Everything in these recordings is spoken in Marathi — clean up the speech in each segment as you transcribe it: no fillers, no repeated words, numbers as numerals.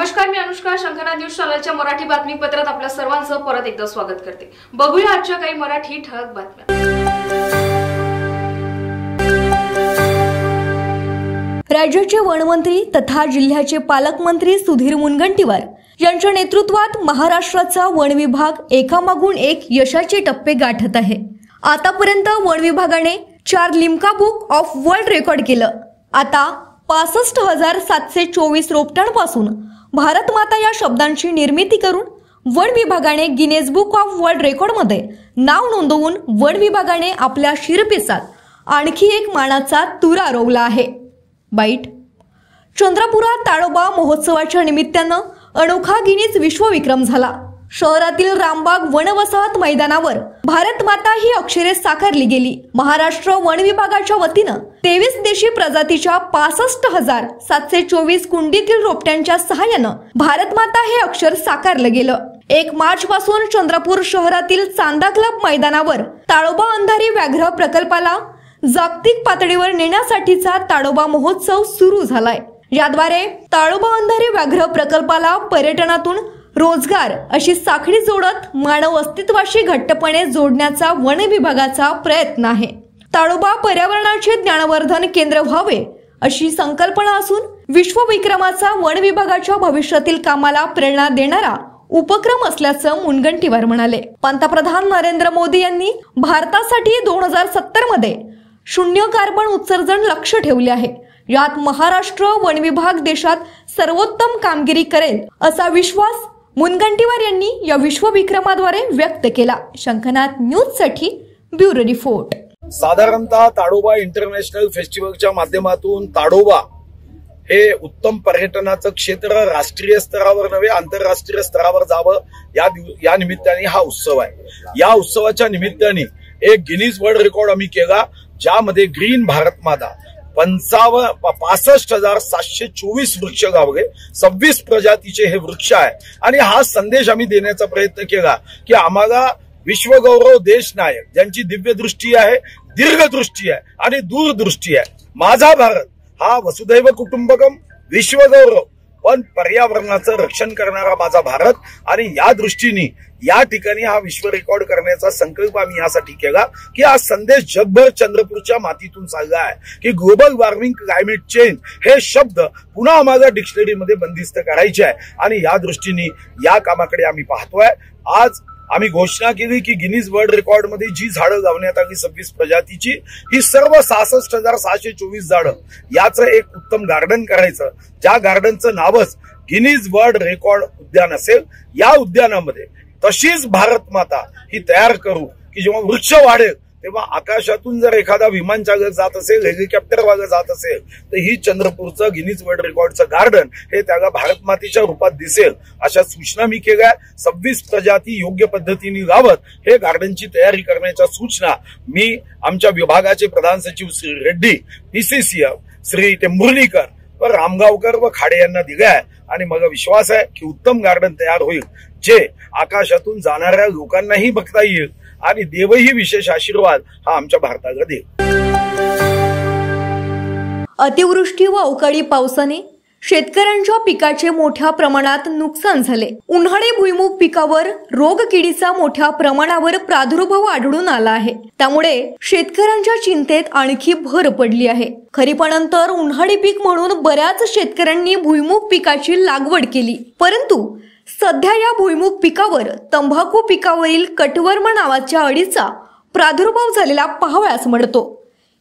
नमस्कार, मी अनुष्का. शंखनाद न्यूज चॅनलच्या मराठी बातमीपत्रात आपल्या सर्वांचं परत एकदा स्वागत करते. बघूया आजच्या काही मराठी ठळक बातम्या. राज्याचे वनमंत्री तथा जिल्ह्याचे पालकमंत्री सुधीर मुनगंटीवार यांच्या नेतृत्वात महाराष्ट्राचा वन विभाग एकामागून एक यशाचे टप्पे गाठत आहे. आतापर्यंत वन विभागाने 4 Limca book of world record केलं. आता 65,724 रोपट्यांपासून भारत माता या शब्दांची निर्मिती करून वन विभागाने गिनेस बुक ऑफ वर्ल्ड रेकॉर्डमध्ये नाव नोंदवून वन विभागाने आपल्या शिरपेचात आणखी एक मानाचा तुरा रोवला आहे. बाईट. चंद्रपुरात ताडोबा महोत्सवाच्या निमित्तानं अनोखा गिनीज विश्वविक्रम झाला. शहरातील रामबाग वनवसाहत मैदानावर भारत माता ही अक्षरे साकारली गेली. महाराष्ट्र वन विभागाच्या वतीनं 23 देशी प्रजातीच्या 65,724 कुंडीतील रोपट्यांच्या सहाय्यानं भारत माता हे अक्षर साकारलं गेलं. 1 मार्च पासून चंद्रपूर शहरातील चांदा क्लब मैदानावर ताडोबा अंधारी व्याघ्र प्रकल्पाला जागतिक पातळीवर नेण्यासाठीचा ताडोबा महोत्सव सुरू झालाय. याद्वारे ताडोबा अंधारी व्याघ्र प्रकल्पाला पर्यटनातून रोजगार अशी साखळी जोडत मानव अस्तित्वाशी घट्टपणे जोडण्याचा वन विभागाचा प्रयत्न आहे. ताडोबा पर्यावरणाचे ज्ञानवर्धन केंद्र व्हावे अशी संकल्पना असून विश्वविक्रमाचा वन विभागाच्या भविष्यातील कामाला प्रेरणा देणारा उपक्रम असल्याचं मुनगंटीवार म्हणाले. पंतप्रधान नरेंद्र मोदी यांनी भारतासाठी 2070 मध्ये 0 कार्बन उत्सर्जन लक्ष्य ठेवले आहे. यात महाराष्ट्र वन विभाग देशात सर्वोत्तम कामगिरी करेल असा विश्वास मुनगंटीवार यांनी या विश्वविक्रमाद्वारे व्यक्त केला. शंखनाद न्यूज साठी ब्युरो रिपोर्ट. साधारणतः ताडोबा इंटरनॅशनल फेस्टिवलच्या माध्यमातून ताडोबा हे उत्तम पर्यटनाचं क्षेत्र राष्ट्रीय स्तरावर नव्हे आंतरराष्ट्रीय स्तरावर जावं या निमित्ताने हा उत्सव आहे. या उत्सवाच्या निमित्ताने एक गिनीज वर्ल्ड रेकॉर्ड आम्ही केला, ज्यामध्ये ग्रीन भारत माता 65,724 वृक्ष गावले. 26 प्रजातीचे हे वृक्ष आहे. आणि हा संदेश आम्ही देण्याचा प्रयत्न केला की आम्हाला विश्वगौरव देश नायक ज्यांची दिव्य दृष्टी आहे, दीर्घदृष्टी आहे आणि दूरदृष्टी आहे. माझा भारत हा वसुधैव कुटुंबकम, विश्वगौरव पण पर्यावरणाचं रक्षण करणारा माझा भारत. आणि या दृष्टीने या ठिकाणी हा विश्व रेकॉर्ड करण्याचा संकल्प आम्ही यासाठी केला की हा संदेश जगभर चंद्रपूरच्या मातीतून चालला आहे की ग्लोबल वॉर्मिंग, क्लायमेट चेंज हे शब्द पुन्हा आम्हाला डिक्शनरीमध्ये बंदिस्त करायचे आहे. आणि या दृष्टीने या कामाकडे आम्ही पाहतोय. आज आम्ही घोषणा केली की गिनीज वर्ल्ड रेकॉर्ड मध्ये जी झाडं लावण्यात आली 26 प्रजातीची, ही सर्व 66,724 झाडं याचं एक उत्तम गार्डन करायचं, ज्या गार्डनचं नावच गिनीज वर्ल्ड रेकॉर्ड उद्यान असेल. या उद्यानामध्ये तशीच भारत माता ही तयार करू की जेव्हा वृक्ष वाढेल तेव्हा आकाशातून जर एखादा विमान चालक जात असेल, हेलिकॉप्टर वागत जात असेल तर ही चंद्रपूरचं गिनीज वर्ल्ड रेकॉर्डचं गार्डन हे त्याला भारत मातेच्या रूपात दिसेल. अशा सूचना मी केल्या. 26 प्रजाती योग्य पद्धतीने लावत हे गार्डनची तयारी करण्याच्या सूचना मी आमच्या विभागाचे प्रधान सचिव श्री रेड्डी, PCCF श्री टेंभुर्णीकर व रामगावकर व खाडे यांना दिल्या आहे. आणि मला विश्वास आहे की उत्तम गार्डन तयार होईल, जे आकाशातून जाणाऱ्या लोकांनाही बघता येईल आणि देवही विशेष आशीर्वाद हा आमच्या भारताला देईल. अतिवृष्टी व अवकाळी पावसाने शेतकऱ्यांच्या पिकाचे मोठ्या प्रमाणात नुकसान झाले. उन्हाळी भुईमूग पिकावर रोगकिडीचा मोठ्या प्रमाणावर प्रादुर्भाव आढळून आला आहे. त्यामुळे शेतकऱ्यांच्या चिंतेत आणखी भर पडली आहे. खरीपानंतर उन्हाळी पीक म्हणून बऱ्याच शेतकऱ्यांनी भुईमूग पिकाची लागवड केली, परंतु सध्या या भुईमूग पिकावर तंबाखू पिकावरील कटवर्म नावाच्या अळीचा प्रादुर्भाव झालेला पाहावयास मिळतो.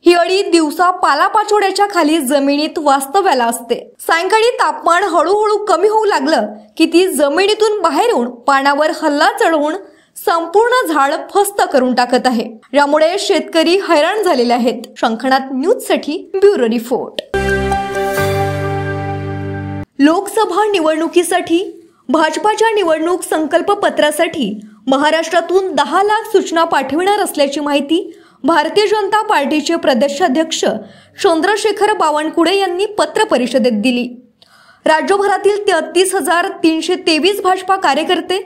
ही अळी दिवसा पालापाचोड्याच्या खाली जमिनीत वास्तव्याला असते. सायंकाळी तापमान हळूहळू कमी होऊ लागलं की ती जमिनीतून बाहेर येऊन पानावर हल्ला चढवून संपूर्ण झाड फस्त करून टाकत आहे. यामुळे शेतकरी हैराण झालेले आहेत. शंखनाद न्यूज साठी ब्युरो रिपोर्ट. लोकसभा निवडणुकीसाठी भाजपाच्या निवडणूक संकल्प पत्रासाठी महाराष्ट्रातून 10 लाख सूचना पाठविणार असल्याची माहिती भारतीय जनता पार्टीचे प्रदेशाध्यक्ष चंद्रशेखर बावनकुळे यांनी पत्र परिषदेत दिली. राज्यभरातील 33,323 भाजपा कार्यकर्ते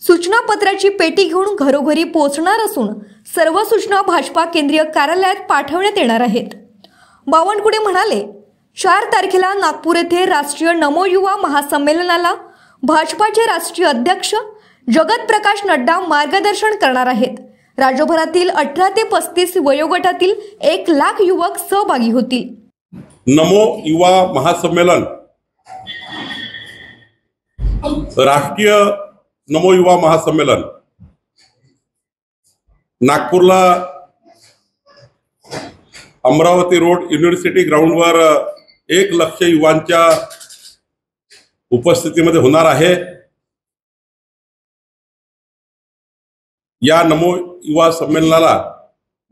सूचना पत्राची पेटी घेऊन घरोघरी पोहोचणार असून सर्व सूचना भाजपा केंद्रीय कार्यालयात पाठवण्यात येणार आहेत. बावनकुळे म्हणाले 4 तारखेला नागपूर येथे राष्ट्रीय नमो युवा महासंमेलनाला भाजपाचे राष्ट्रीय अध्यक्ष जगत प्रकाश नड्डा मार्गदर्शन करणार आहेत। राज्यभरातील 18 ते 35 वयोगटातील 1 लाख युवक सहभागी होतील। नमो युवा महासंमेलन, राष्ट्रीय नमो युवा महासंमेलन नागपूरला अमरावती रोड युनिव्हर्सिटी ग्राउंडवर 1 लाख युवांच्या उपस्थितीमध्ये होणार आहे। या नमो युवा संमेलनाला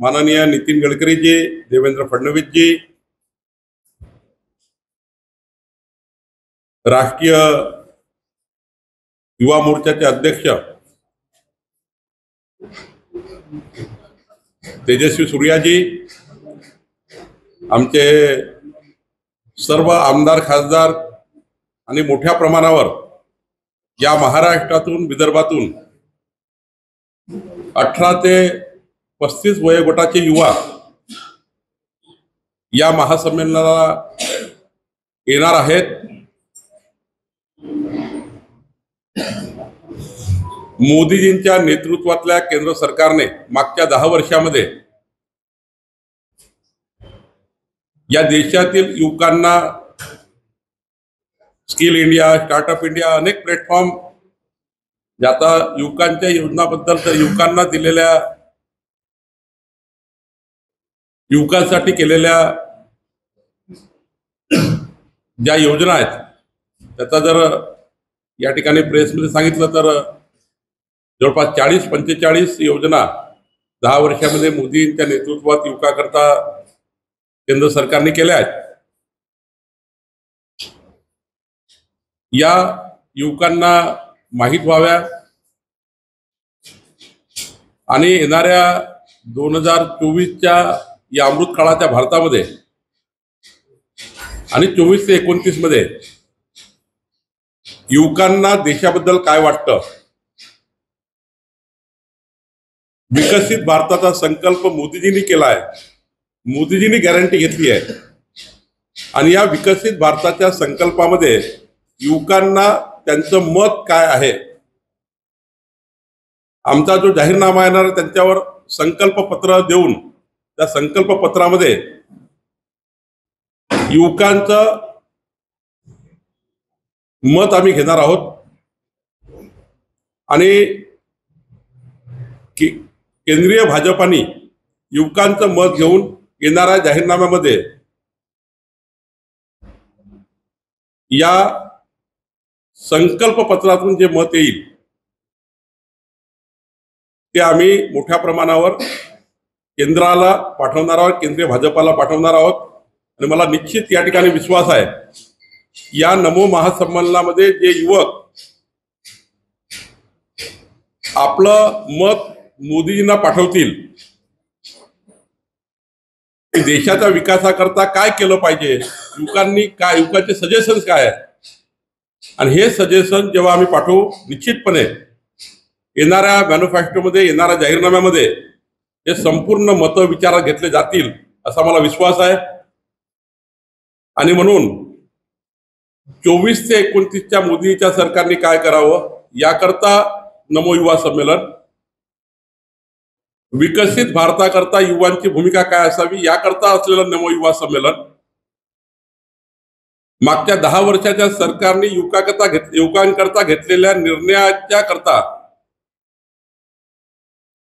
माननीय नितीन गडकरी जी, देवेंद्र फडणवीस जी, राष्ट्रीय युवा मोर्चाचे अध्यक्ष तेजस्वी सूर्याजी, आमचे सर्व आमदार खासदार आणि मोठ्या प्रमाणावर या महाराष्ट्रातून विदर्भातून 18 ते 35 वयोगटाचे युवा या महासंमेलनाला येणार आहेत। मोदीजींच्या नेतृत्वातल्या केंद्र सरकारने मागच्या 10 वर्षामध्ये या देशातील युवकांना स्किल इंडिया, स्टार्टअप इंडिया अनेक प्लॅटफॉर्म, आता युवकांच्या योजनाबद्दल तर युवकांना दिलेल्या, युवकांसाठी केलेल्या ज्या योजना आहेत त्याचा जर या ठिकाणी प्रेसमध्ये सांगितलं तर जवळपास 40-45 योजना 10 वर्षामध्ये मोदींच्या नेतृत्वात युवकाकरता केंद्र सरकारने केल्या आहेत। या युवकांना माहीत व्हाव्या आणि येणाऱ्या 2024च्या या अमृत काळाच्या भारतामध्ये आणि 24 ते 29 मध्ये युवकांना देशाबद्दल काय वाटतं, विकसित भारताचा संकल्प मोदीजींनी केला आहे, मोदीजींनी गॅरंटी घेतली आहे आणि या विकसित भारताच्या संकल्पामध्ये युवकांना त्यांचं मत काय आहे, आमचा जो जाहीरनामा येणार त्यांच्यावर संकल्प पत्र देऊन त्या संकल्प पत्रामध्ये युवकांचं मत आम्ही घेणार आहोत आणि केंद्रीय भाजपाने युवकांचं मत घेऊन येणाऱ्या जाहीरनाम्यामध्ये या संकल्प पत्रातून जे मत येईल ते आम्ही मोठ्या प्रमाणावर केंद्राला पाठवणार आहोत, केंद्रीय भाजपाला पाठवणार आहोत आणि मला निश्चित या ठिकाणी विश्वास आहे या नमो महासंमेलनामध्ये जे युवक आपलं मत मोदीजींना पाठवतील, देशाच्या विकासाकरता काय केलं पाहिजे, युवकांनी काय, युवकांचे सजेशन्स काय आहेत आणि हे सजेशन जेव्हा आम्ही पाठवू निश्चितपणे येणाऱ्या मॅनिफेस्टोमध्ये, येणाऱ्या जाहीरनाम्यामध्ये हे संपूर्ण मतं विचारात घेतले जातील असा मला विश्वास आहे। आणि म्हणून 24 ते 29च्या मोदीच्या सरकारने काय करावं याकरता नमो युवा संमेलन, विकसित भारताकरता युवांची भूमिका काय असावी याकरता असलेलं नमो युवा संमेलन, मागच्या 10 वर्षाच्या सरकारने युवकांकरता घेतलेल्या निर्णयाच्या करता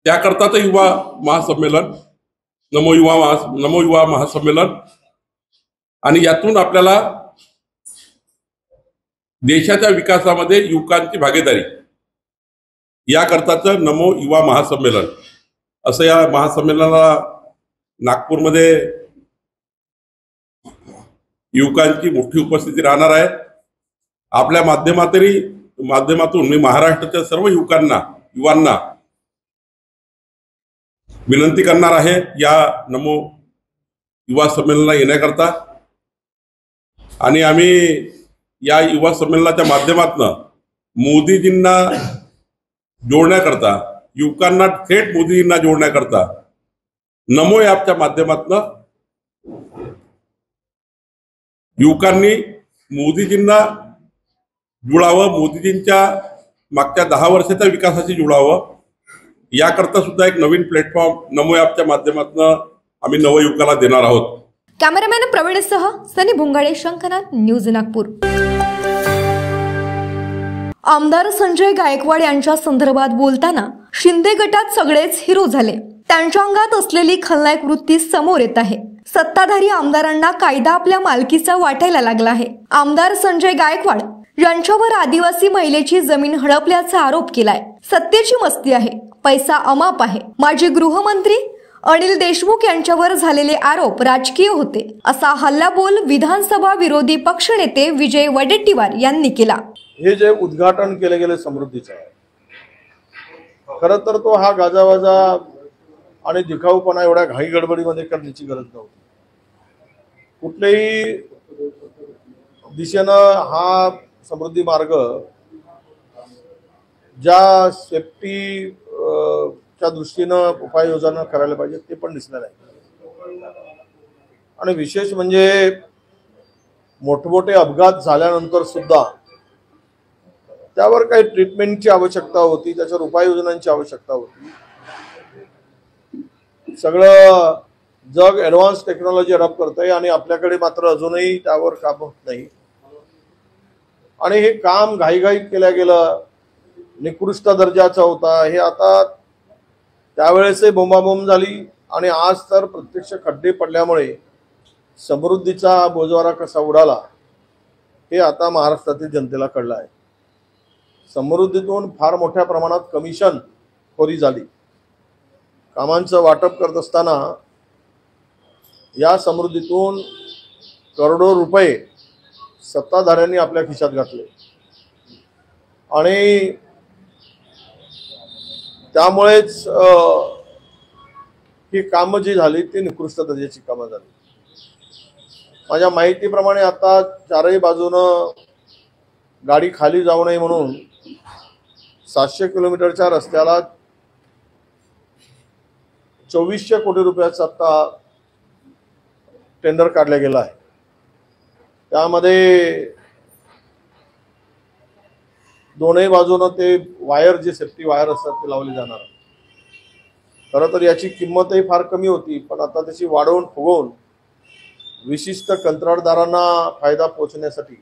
त्याकरताच युवा महासंमेलन, नमो युवा महासंमेलन आणि यातून आपल्याला देशाच्या विकासामध्ये युवकांची भागीदारी याकरताचं नमो युवा महासंमेलन असं या महासंमेलनाला नागपूरमध्ये युवकांची मोठी उपस्थिती राहणार आहे। आपल्या माध्यमातून मी महाराष्ट्राच्या सर्व युवांना विनंती करणार आहे या नमो युवा संमेलनाला येण्याकरता आणि आम्ही या युवा संमेलनाच्या माध्यमातून मोदीजींना जोडण्याकरता, युवकांना थेट मोदीजींना जोडण्याकरता नमो ॲपच्या माध्यमातून युवकांनी मोदीजींना जुळावं, मोदीजींच्या मागच्या 10 वर्षाच्या विकासाशी जुळावं, याकरता सुद्धा एक नवीन प्लॅटफॉर्म नमो ॲपच्या माध्यमातून आम्ही नवयुवकाला देणार आहोत. कॅमेरामॅन प्रवीणसह सनी भुंगाडे, शंखनाथ, न्यूज नागपूर. आमदार संजय गायकवाड यांच्या संदर्भात बोलताना शिंदे गटात सगळेच हिरो झाले. त्यांच्या अंगात असलेली खलनायक वृत्ती समोर येत आहे. सत्ताधारी आमदारांना कायदा आपल्या मालकीचा वाटायला लागला आहे. आमदार संजय गायकवाड यांच्यावर आदिवासी महिलेची जमीन हडपल्याचा आरोप केलाय. सत्तेची मस्ती आहे, पैसा अमाप आहे. माजी गृहमंत्री अनिल देशमुख यांच्यावर झालेले आरोप राजकीय होते, असा हल्लाबोल विधानसभा विरोधी पक्षनेते विजय वडेट्टीवार यांनी केला. हे जे उद्घाटन केले गेले समृद्धीचं आहे, खरं तर तो हा गाजावाजा आणि दिखाऊपणा एवढ्या घाई गडबडीमध्ये करण्याची गरज नव्हती. कुठल्याही दिशेनं हा समृद्धी मार्ग ज्या सेफ्टी च्या दृष्टीनं उपाययोजना करायला पाहिजे ते पण दिसलं नाही. आणि विशेष म्हणजे मोठमोठे अपघात झाल्यानंतर सुद्धा त्यावर काही ट्रीटमेंटची आवश्यकता होती, त्याच्यावर उपाययोजनांची आवश्यकता होती. सगळं जग ॲडव्हान्स टेक्नॉलॉजी अडॉप्ट करतंय आणि आपल्याकडे मात्र अजूनही त्यावर काम होत नाही. आणि हे काम घाईघाई केलं गेलं, निकृष्ट दर्जाचं होता. हे आता त्यावेळेसही बोंबाबोंब झाली आणि आज तर प्रत्यक्ष खड्डे पडल्यामुळे समृद्धीचा बोजवारा कसा उडाला हे आता महाराष्ट्रातील जनतेला कळलं आहे. समृद्धीतून फार मोठ्या प्रमाणात कमिशन खोरी झाली. कामांचं वाटप करत असताना या समृद्धीतून करोडो रुपये सत्ताधाऱ्यांनी आपल्या खिशात घातले आणि त्यामुळेच ही कामं जी झाली ती निकृष्ट दर्जाची कामं झाली. माझ्या माहितीप्रमाणे आता चारही बाजूनं गाडी खाली जाऊ नये म्हणून 700 किलोमीटरच्या रस्त्याला 2400 कोटी रुपयाचा आता टेंडर काढला गेला आहे. त्यामध्ये दोन्ही बाजूनं ते वायर, जे सेफ्टी वायर असतात ते लावले जाणार. खरं तर याची किंमतही फार कमी होती, पण आता त्याची वाढवून फुगवून विशिष्ट कंत्राटदारांना फायदा पोहोचण्यासाठी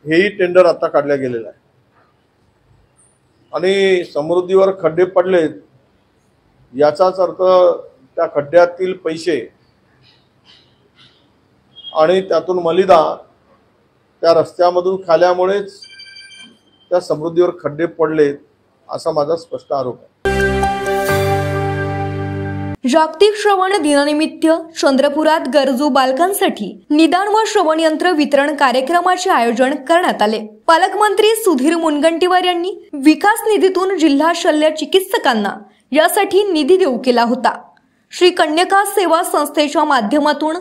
हेही टेंडर आता काढल्या गेलेलं आहे. आणि समृद्धीवर खड्डे पडलेत याचाच अर्थ त्या खड्ड्यातील पैसे आणि त्यातून मलिदा त्या रस्त्यामधून खाल्यामुळेच त्या समृद्धीवर खड्डे पडलेत असा माझा स्पष्ट आरोप आहे. जागतिक श्रवण दिनानिमित्त चंद्रपुरात गरजू बालकांसाठी निदान व श्रवण यंत्र वितरण कार्यक्रमाचे आयोजन करण्यात आले. पालकमंत्री सुधीर मुनगंटीवार यांनी विकास निधीतून जिल्हा शल्य चिकित्सकांना यासाठी निधी देऊ केला होता. श्री कन्यका सेवा संस्थेच्या माध्यमातून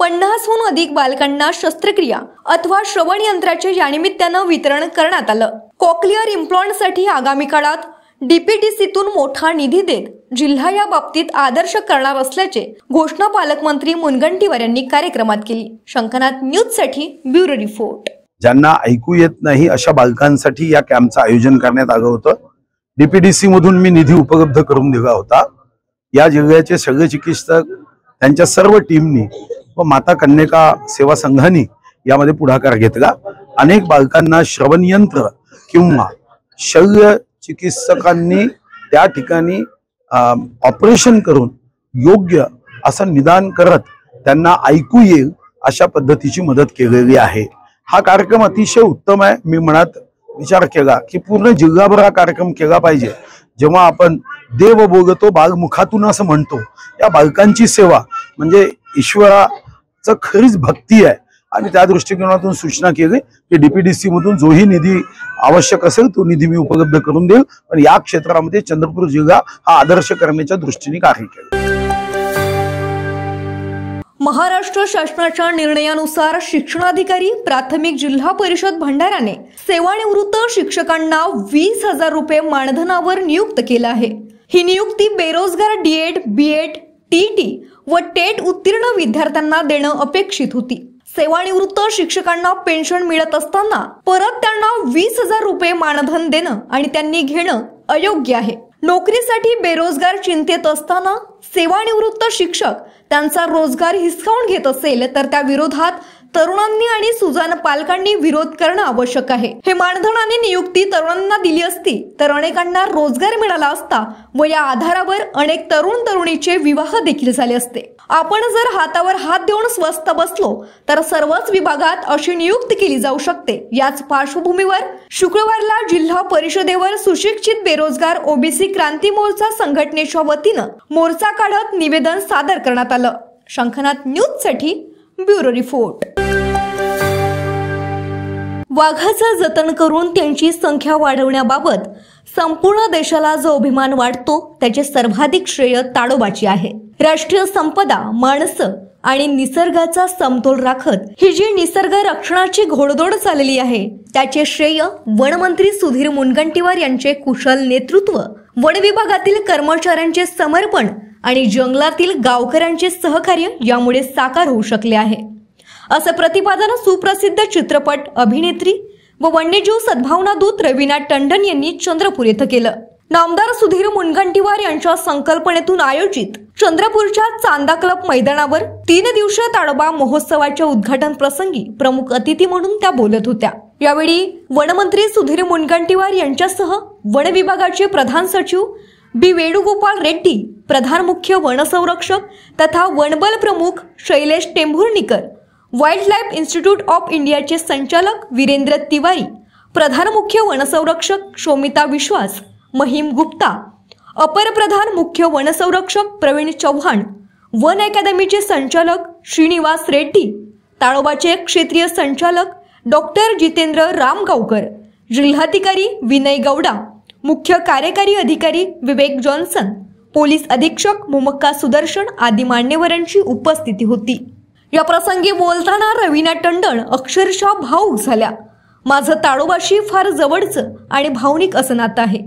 50हून अधिक बालकांना शस्त्रक्रिया अथवा श्रवण यंत्राचे या निमित्तानं वितरण करण्यात आलं. कॉक्लिअर इम्प्लांटसाठी आगामी काळात डीपीडीसीतून मोठा निधी देत जिल्हा या बाबतीत आदर्श करणार असल्याचे घोषणा पालकमंत्री मुनगंटीवार यांनी कार्यक्रमात केली. शंखनाथ न्यूज साठी ब्युरो रिपोर्ट. ज्यांना ऐकू येत नाही अशा बालकांसाठी या कॅम्पचं आयोजन करण्यात आलं होतं. डीपीडीसी मधून मी निधी उपलब्ध करून दिला होता. या जिल्ह्याचे सगळे चिकित्सक, त्यांच्या सर्व टीमनी व माता कन्यका सेवा संघाने यामध्ये पुढाकार घेतला. अनेक बालकांना श्रवण यंत्र किंवा शल्य चिकित्सकांनी त्या ठिकाणी ऑपरेशन करून योग्य असं निदान करत त्यांना ऐकू येईल अशा पद्धतीची मदत केलेली आहे. हा कार्यक्रम अतिशय उत्तम आहे. मी मनात विचार केला की पूर्ण जिल्हाभर हा कार्यक्रम केला पाहिजे. जेव्हा आपण देव बोलतो बालमुखातून असं म्हणतो, या बालकांची सेवा म्हणजे ईश्वराचं खरीच भक्ती आहे. आणि त्या दृष्टिकोनातून सूचना केली की डीपीडीसी मधून जोही निधी आवश्यक असेल तो निधी मी उपलब्ध करून देईल. पण या क्षेत्रामध्ये चंद्रपूर जिल्हा हा आदर्श करण्याच्या दृष्टीने कार्य केले. महाराष्ट्र शासनाच्या निर्णयानुसार शिक्षणाधिकारी प्राथमिक जिल्हा परिषद भंडाराने सेवानिवृत्त शिक्षकांना 20,000 रुपये मानधनावर नियुक्त केलं आहे. ही नियुक्ती बेरोजगार डीएड, बीएड, टीटी व टेट उत्तीर्ण विद्यार्थ्यांना देणं अपेक्षित होती। सेवानिवृत्त शिक्षकांना पेन्शन मिळत असताना परत त्यांना 20,000 रुपये मानधन देणं आणि त्यांनी घेणं अयोग्य आहे। नोकरीसाठी बेरोजगार चिंतेत असताना सेवानिवृत्त शिक्षक त्यांचा रोजगार हिसकावून घेत असेल तर त्या विरोधात तरुणांनी आणि सुजाण पालकांनी विरोध करणं आवश्यक आहे। हे मानधन आणि नियुक्ती तरुणांना दिली असती तर अनेकांना रोजगार मिळाला असता व या आधारावर अनेक तरुण तरुणीचे विवाह देखील झाले असते। आपण जर हातावर हात देऊन स्वस्थ बसलो तर सर्वच विभागात अशी नियुक्ती केली जाऊ शकते। याच पार्श्वभूमीवर शुक्रवारला जिल्हा परिषदेवर सुशिक्षित बेरोजगार ओबीसी क्रांती मोर्चा संघटनेच्या वतीनं मोर्चा काढत निवेदन सादर करण्यात आलं। शंखनाथ न्यूज साठी ब्युरो रिपोर्ट। वाघाचं जतन करून त्यांची संख्या वाढवण्याबाबत संपूर्ण देशाला जो अभिमान वाटतो त्याचे सर्वाधिक श्रेय ताडोबाची आहे। राष्ट्रीय संपदा, माणसं आणि निसर्गाचा समतोल राखत ही जी निसर्ग रक्षणाची घोडदौड चालली आहे त्याचे श्रेय वनमंत्री सुधीर मुनगंटीवार यांचे कुशल नेतृत्व, वन विभागातील कर्मचाऱ्यांचे समर्पण आणि जंगलातील गावकऱ्यांचे सहकार्य यामुळे साकार होऊ शकले आहे, असं प्रतिपादन सुप्रसिद्ध चित्रपट अभिनेत्री व वन्यजीव सद्भावना दूत रवीना टंडन यांनी चंद्रपूर येथे केलं। नामदार सुधीर मुनगंटीवार यांच्या संकल्पनेतून आयोजित चंद्रपूरच्या चांदा क्लब मैदानावर 3 दिवसीय ताडोबा महोत्सवाच्या उद्घाटन प्रसंगी प्रमुख अतिथी म्हणून त्या बोलत होत्या। यावेळी वनमंत्री सुधीर मुनगंटीवार यांच्यासह वन विभागाचे प्रधान सचिव बी वेणुगोपाल रेड्डी, प्रधान मुख्य वनसंरक्षक तथा वनबल प्रमुख Shailesh Tembhurnikar, wild life institute of इंडियाचे संचालक वीरेंद्र तिवारी, प्रधान मुख्य वनसंरक्षक शोमिता विश्वास, महिम गुप्ता, अपर प्रधान मुख्य वनसंरक्षक प्रवीण चव्हाण, वन अकादमीचे संचालक श्रीनिवास रेड्डी, ताडोबाचे क्षेत्रीय संचालक डॉक्टर जितेंद्र रामगावकर, जिल्हाधिकारी विनय गौडा, मुख्य कार्यकारी अधिकारी विवेक जॉन्सन, पोलीस अधीक्षक मुमक्का सुदर्शन आदी मान्यवरांची उपस्थिती होती। या प्रसंगी बोलताना रवीना टंडन अक्षरशः भावुक झाल्या। माझं ताडोबाशी फार जवळचं आणि भावनिक असं नातं आहे।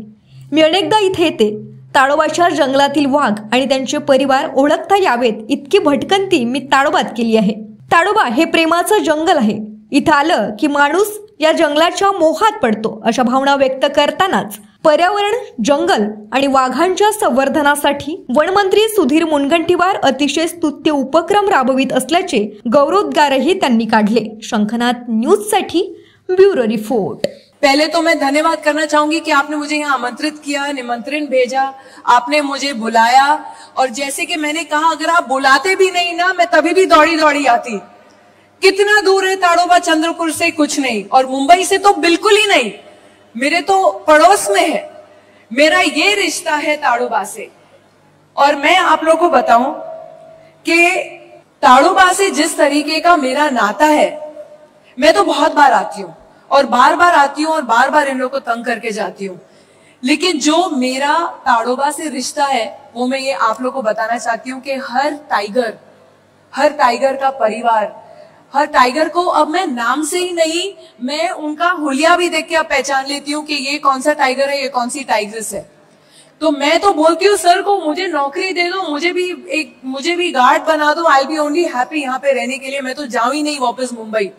मी अनेकदा इथे येते। ताडोबाच्या जंगलातील वाघ आणि त्यांचे परिवार ओळखता यावेत इतकी भटकंती मी ताडोबात केली आहे। ताडोबा हे प्रेमाचं जंगल आहे। इथं आलं की माणूस या जंगलाच्या मोहात पडतो, अशा भावना व्यक्त करतानाच पर्यावरण, जंगल आणि वाघांच्या संवर्धनासाठी वनमंत्री सुधीर मुनगंटीवार अतिशय स्तुत्य उपक्रम राबवित असल्याचे गौरवोद्गारही त्यांनी काढले। शंखनाथ न्यूज साठी ब्यूरो रिपोर्ट। पहले तो मैं धन्यवाद करना चाहूंगी कि आपने मुझे यहाँ आमंत्रित किया, निमंत्रण भेजा, आपने मुझे बुलाया और जैसे कि मैंने कहा अगर आप बुलाते भी नहीं ना मैं तभी भी दौड़ी दौड़ी आती। कितना दूर है ताडोबा चंद्रपुर से? कुछ नहीं, और मुंबई से तो बिल्कुल ही नहीं, मेरे तो पड़ोस में है। मेरा ये रिश्ता है ताडोबा से। और मैं आप लोगों को बताऊं कि ताडोबा से जिस तरीके का मेरा नाता है, मैं तो बहुत बार आती हूँ और बार बार आती हूँ और बार बार इन लोगों को तंग करके जाती हूँ, लेकिन जो मेरा ताडोबा से रिश्ता है वो मैं ये आप लोगों को बताना चाहती हूँ कि हर टाइगर का परिवार, हर टाइगर को अब मैं नाम से ही नहीं, मैं उनका हुलिया भी देख के अब पहचान लेती हूँ कि ये कौन सा टाइगर है, ये कौन सी टाइग्रेस है। तो मैं तो बोलती हूँ सर को मुझे नौकरी दे दो, मुझे भी गार्ड बना दो, आई बी ओनली हैप्पी यहाँ पे रहने के लिए, मैं तो जाऊं ही नहीं वापस मुंबई।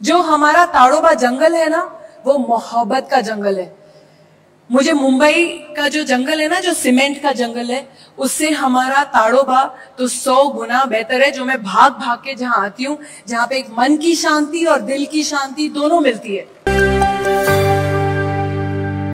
जो हमारा ताडोबा जंगल है ना वो मोहब्बत का जंगल है। मुझे मुंबई का जो जंगल है ना, जो सीमेंट का जंगल है, उससे हमारा ताडोबा तो 100 गुना बेहतर है। जो मैं भाग भाग के जहां आती हूँ, जहां पे एक मन की शांति और दिल की शांति दोनों मिलती है।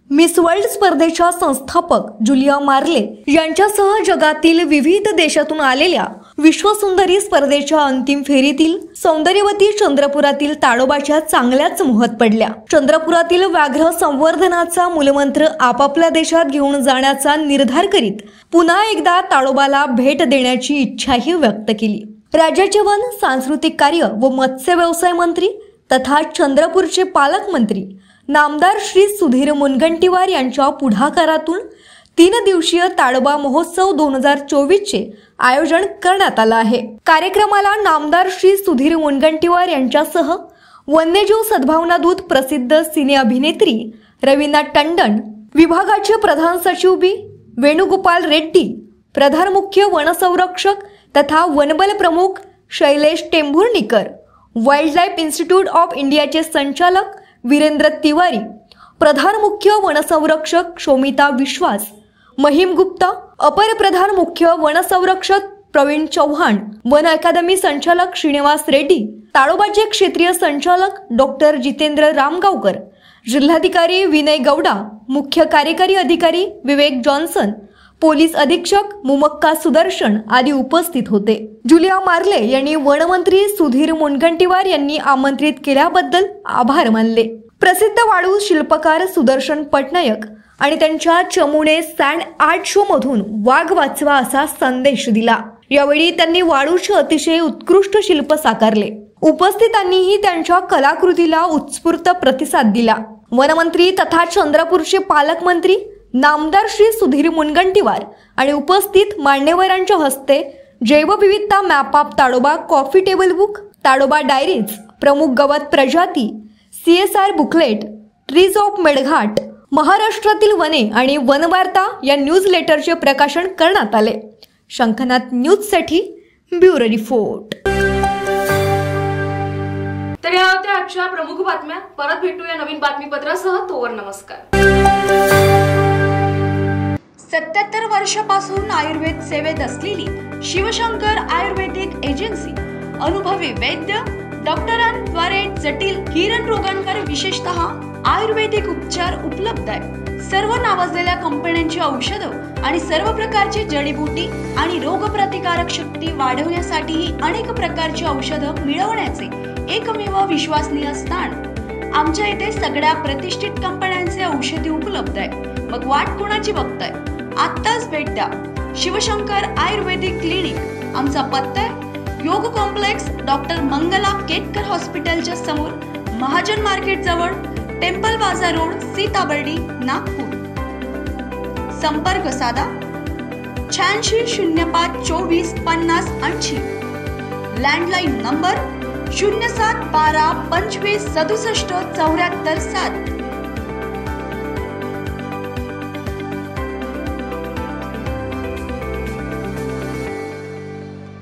मिस वर्ल्ड स्पर्धेच्या संस्थापक जुलिया मार्ले यांच्यासह जगातील विविध देशातून आलेल्या विश्वसुंदरी स्पर्धेच्या अंतिम फेरीतील सौंदर्यवती चंद्रपुरातील ताडोबाच्या चांगल्याच मोहत पडल्या। चंद्रपुरातील व्याघ्र संवर्धनाचा मूलमंत्र आपापल्या देशात घेऊन जाण्याचा निर्धार करीत पुन्हा एकदा ताडोबाला भेट देण्याची इच्छाही व्यक्त केली। राज्याचे वन, सांस्कृतिक कार्य व मत्स्य व्यवसाय मंत्री तथा चंद्रपूरचे पालकमंत्री नामदार श्री सुधीर मुनगंटीवार यांच्या पुढाकारातून 3 दिवसीय ताडोबा महोत्सव 2024 चे आयोजन करण्यात आलं आहे। कार्यक्रमाला नामदार श्री सुधीर मुनगंटीवार यांच्यासह वन्यजीव सद्भावना दूत प्रसिद्ध सिने अभिनेत्री रवीना टंडन, विभागाचे प्रधान सचिव बी वेणुगोपाल रेड्डी, प्रधान मुख्य वनसंरक्षक तथा वनबल प्रमुख Shailesh Tembhurnikar, wild life institute of इंडियाचे संचालक वीरेंद्र तिवारी, प्रधान मुख्य वनसंरक्षक शोमिता विश्वास, महिम गुप्ता, अपर प्रधान मुख्य वनसंरक्षक प्रवीण चव्हाण, वन अकादमी संचालक श्रीनिवास रेड्डी, ताडोबाचे क्षेत्रीय संचालक डॉक्टर जितेंद्र रामगावकर, जिल्हाधिकारी विनय गौडा, मुख्य कार्यकारी अधिकारी विवेक जॉन्सन, पोलीस अधीक्षक मुमक्का सुदर्शन आदी उपस्थित होते। जुलिया मार्ले यांनी वनमंत्री सुधीर मुनगंटीवार यांनी आमंत्रित केल्याबद्दल आभार मानले। प्रसिद्ध वाळू शिल्पकार सुदर्शन पटनायक आणि त्यांच्या चमुने सँड आर्ट शो मधून वाघ वाचवा असा संदेश दिला। यावेळी त्यांनी वाळूचे अतिशय उत्कृष्ट शिल्प साकारले। उपस्थितांनीही त्यांच्या कलाकृतीला उत्स्फूर्त प्रतिसाद दिला। वनमंत्री तथा चंद्रपूरचे पालकमंत्री नामदार श्री सुधीर मुनगंटीवार आणि उपस्थित मान्यवरांच्या हस्ते जैवविविधता map of Tadoba coffee table book, Tadoba diaries, प्रमुख गवत प्रजाती, CSR booklet, trees of Melghat, महाराष्ट्रातील वने आणि वनवार्ता या न्यूज लेटरचे प्रकाशन करण्यात आले। शंखनाथ न्यूज साठी ब्युरो रिपोर्ट। तर या होत्या आजच्या प्रमुख बातम्या। परत भेटूया नवीन बातमीपत्रासह। तोवर नमस्कार। 77 वर्षापासून आयुर्वेद सेवेत असलेली शिवशंकर आयुर्वेदिक एजन्सी अनुभवी वैद्य डॉक्टरांद्वारे जटिल किरण रोगांवर विशेषतः आयुर्वेदिक उपचार उपलब्ध आहे। सर्व नावाजलेल्या कंपन्यांची औषधं आणि सर्व प्रकारची जडीबुटी आणि रोगप्रतिकारक शक्ती वाढवण्यासाठी अनेक प्रकारची औषधं मिळवण्याचे एकमेव विश्वसनीय स्थान। आमच्या इथे सगळ्या प्रतिष्ठित कंपन्यांचे औषधी उपलब्ध आहे। मग वाट कोणाची बघताय? आत्ताच भेट द्या शिवशंकर आयुर्वेदिक क्लिनिक। आमचा पत्ता आहे योग कॉम्प्लेक्स, डॉक्टर मंगला केतकर हॉस्पिटलच्या समोर, महाजन मार्केट जवळ, टेम्पल बाजार रोड, सीताबर्डी, नागपूर। संपर्क साधा 86 05 24 50 80। Landline number 07 12 25 67 74 7।